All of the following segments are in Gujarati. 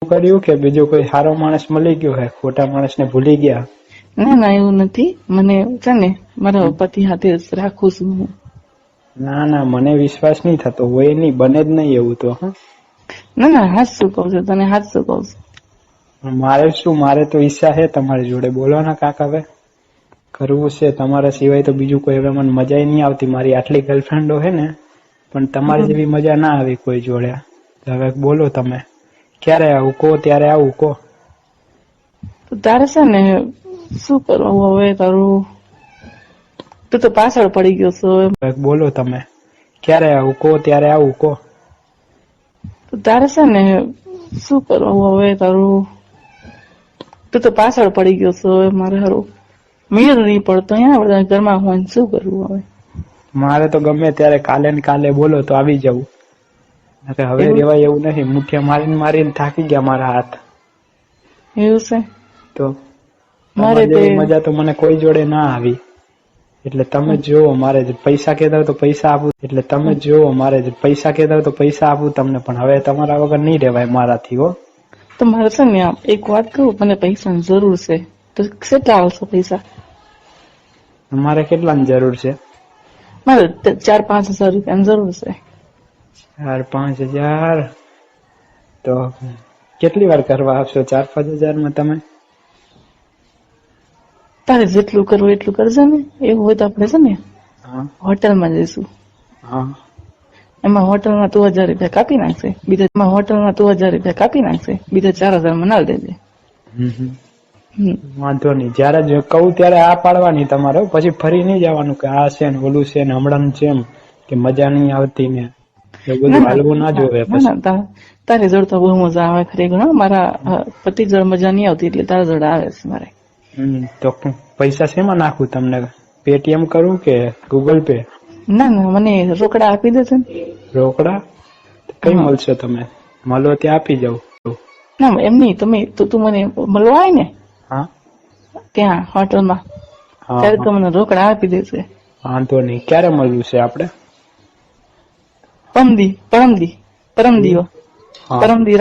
કર્યું કે બીજો કોઈ સારો માણસ મળી ગયો હે, ખોટા માણસને ભૂલી ગયા? ના ના એવું નથી. મને છે ને મારા પતિ હાથે જ રાખું છું હું. ના ના, મને વિશ્વાસ નહીં થતો. હોય નહીં, બને જ નહીં એવું તો. ના ના, હાથ શું કહું છું તને, હાથ શું કહું છું. મારે શું, મારે તો ઈચ્છા છે તમારી જોડે. બોલો ને કાકા, હવે કરવું છે તમારા સિવાય તો બીજું કોઈ. હવે મને મજા નહીં આવતી. મારી આટલી ગર્લફ્રેન્ડો છે ને, પણ તમારી જેવી મજા ના આવી કોઈ જોડે. હવે બોલો તમે, ક્યારે આવું કહો, ત્યારે આવું કહો. તારે છે ને શું કરવું હવે તારું? તું તો પાછળ પડી ગયો છો. હવે બોલો તમે, ક્યારે આવું કહો, ત્યારે આવું કહો. તારે છે ને શું કરવું હવે તારું? તું તો પાછળ પડી ગયો છો. હવે મારે હારું મેળ નહીં પડતો. અહીંયા બધા ઘરમાં હોય શું કરવું હવે? મારે તો ગમે ત્યારે કાલે ને કાલે બોલો તો આવી જવું. હવે રેવાય એવું નહીં. મુઠ્ઠિયા મારીને મારીને થાકી ગયા મારા હાથ. એવું છે તો મારે મજા તો મને કોઈ જોડે ના આવી. એટલે તમે જોવો, મારે પૈસા કહેતા હોય તો પૈસા આપું. એટલે તમે જોવો, મારે પૈસા કહેતા હોય તો પૈસા આપું તમને, પણ હવે તમારા વગર નહીં રહેવાય મારાથી. હો, તો મારે છે ને એક વાત કહું, મને પૈસાની જરૂર છે. તો કેટલા આવશે પૈસા? મારે કેટલાની જરૂર છે? મારે 4-5 હજાર રૂપિયાની જરૂર છે. 4-5 હજાર તો કેટલી વાર કરવા આપશો? 4-5 હજારમાં તમે? તારે જેટલું કરવું એટલું કરજે ને. એવું હોય તો આપણે છે ને હોટલમાં જઈશું. એમાં હોટલમાં તું 1000 રૂપિયા કાપી નાખશે. બીજા હોટલમાં તું 1000 રૂપિયા કાપી નાખશે. બીજા 4000 માં ના દેજે. વાંધો નહીં. જયારે કહું ત્યારે આ પાડવાની તમારે. પછી ફરી નહીં જવાનું કે આ છે ને ઓલું છે ને હમણાં છે એમ કે મજા નહીં આવતી ને એવું બધું હાલવું ના જોવે. તારી જોડ તો બહુ મજા આવે ખરેખર. મારા પતિ જોડ મજા નહીં આવતી એટલે તારા જોડ આવે છે મારે. તો પૈસા શેમાં નાખું તમને? પેટીએમ કરું કે ગૂગલ પે? ના ના, મને રોકડા આપી દેશે ને. રોકડા કઈ મળશે? તમે મળો ત્યાં આપી જાઉં. ના એમ નહીં, તમે તું મને મળવા આવે ને ત્યાં હોટલમાં, ત્યારે તો મને રોકડા આપી દેશે. વાંધો નહીં. ક્યારે મળવું છે આપડે? પરમદી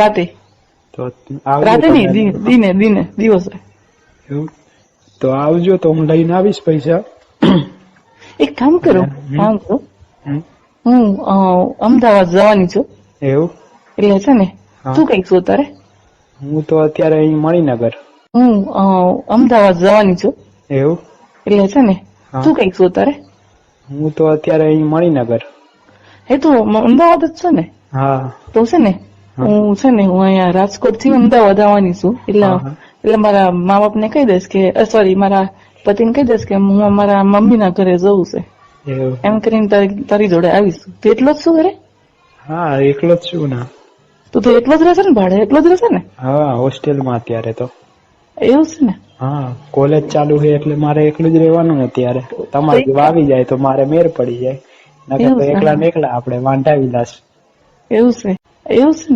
રાતે. રાતે નહીં, દિને દિવસે. તો આવજો, તો હું લઈને આવીશ પૈસા. એક કામ કરો, હું અમદાવાદ જવાની છું. એવું? એટલે છે ને તું કઈક છો તારે? હું તો અત્યારે અહીં મણિનગર. હું અમદાવાદ જવાની છું. એવું? એટલે છે ને તું કઈક છો તારે? હું તો અત્યારે અહીં મણિનગર. એ તો અમદાવાદ જ છે ને? હા. તો છે ને હું અહીંયા રાજકોટ થી અમદાવાદ આવવાની છું. એટલે મારા મા બાપ ને કહી દઈશ કે, સોરી, મારા પતિને કહી દઈશ કે હું મારા મમ્મી ના ઘરે જવું છે. એમ કરીને તારી જોડે આવીશ. તું એટલો જ શું ઘરે? હા, એકલો જ છું ને. તું તો એકલો જ રહેશે ને? ભાડે એકલો જ રહેશે ને? હા, હોસ્ટેલમાં અત્યારે તો. એવું છે ને? હા, કોલેજ ચાલુ છે એટલે મારે એકલું જ રહેવાનું ને અત્યારે. તમારે આવી જાય તો મારે મેર પડી જાય. નકર તો એકલા ને એકલા આપણે વાંઢા વિલાસ. એવું છે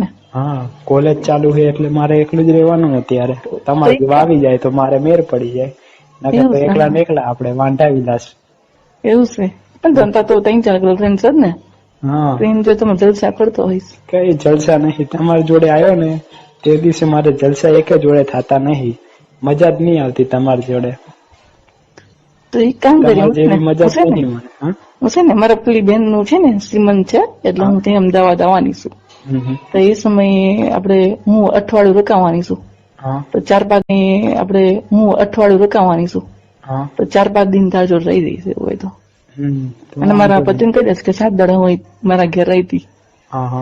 ને? હા, કોલેજ ચાલુ છે એટલે મારે એકલું જ રહેવાનું ને અત્યારે. તમારે આવી જાય તો મારે મેર પડી જાય. નકર તો એકલા ને એકલા આપણે વાંઢા વિલાસ. એવું છે? પણ જનતા તો 3-4 ગર્લફ્રેન્ડ છે જ ને? હા, જો તમે જલસા કરતો હોઈશ. કઈ જલસા નહીં. તમારી જોડે આવ્યો ને તે દિવસે મારે જલસા એક જોડે થતા નહીં. મજા જ નહીં આવતી તમારી જોડે. તો એક કામ કરીએ, મજા છે ને હું છે ને મારા પેલી બેન નું છે ને શ્રીમંત છે, એટલે હું ત્યાં અમદાવાદ આવવાની છું. તો એ સમયે હું અઠવાડિયું રોકાવાની છું. તો 4-5 હું અઠવાડિયું રોકાવાની છું. તો 4-5 દિન તાર જોડે રહી જઈશ એવું હોય તો. અને મારા પતિને કહી દઈશ કે 7 દાડા હોય મારા ઘેર રહી હતી.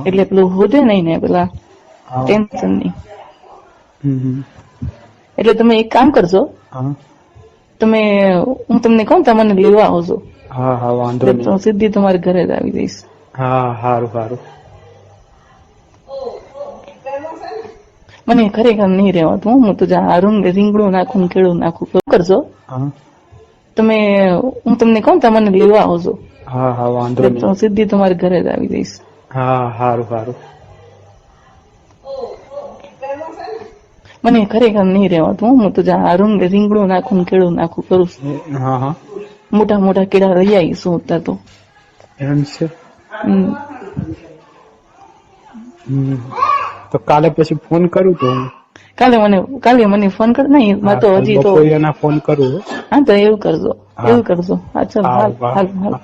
એટલે પેલું હોદે નહીં ને, પેલા ટેન્શન નહીં. એટલે તમે એક કામ કરજો, હું તમને કહું તમને લેવા આવજો. હા, વાંધો નહીં. સીધી તમારે ઘરે જ આવી જઈશ. હા, સારું. મને ખરેખર નહીં રહેવાતું. હું તો રીંગણું નાખું, કેળું નાખું. કરજો હું તમને કહું મને લેવા આવજો. હા, વાંધો નહીં. સીધી તમારે ઘરે જ આવી જઈશ. હા, સારું. મને ખરેખર નહીં રહેવાતું. હું તો રીંગણું નાખું, કેળું નાખું કરું છું. મોટા કેળા રહી આવીશું અત્યારે તો. એમ છે? તો કાલે પછી ફોન કરું તો હું કાલે મને ફોન કર નહીં મારે તો હજી તો બપોરે ફોન કરું. હા તો એવું કરજો. હા ચાલો હાલ.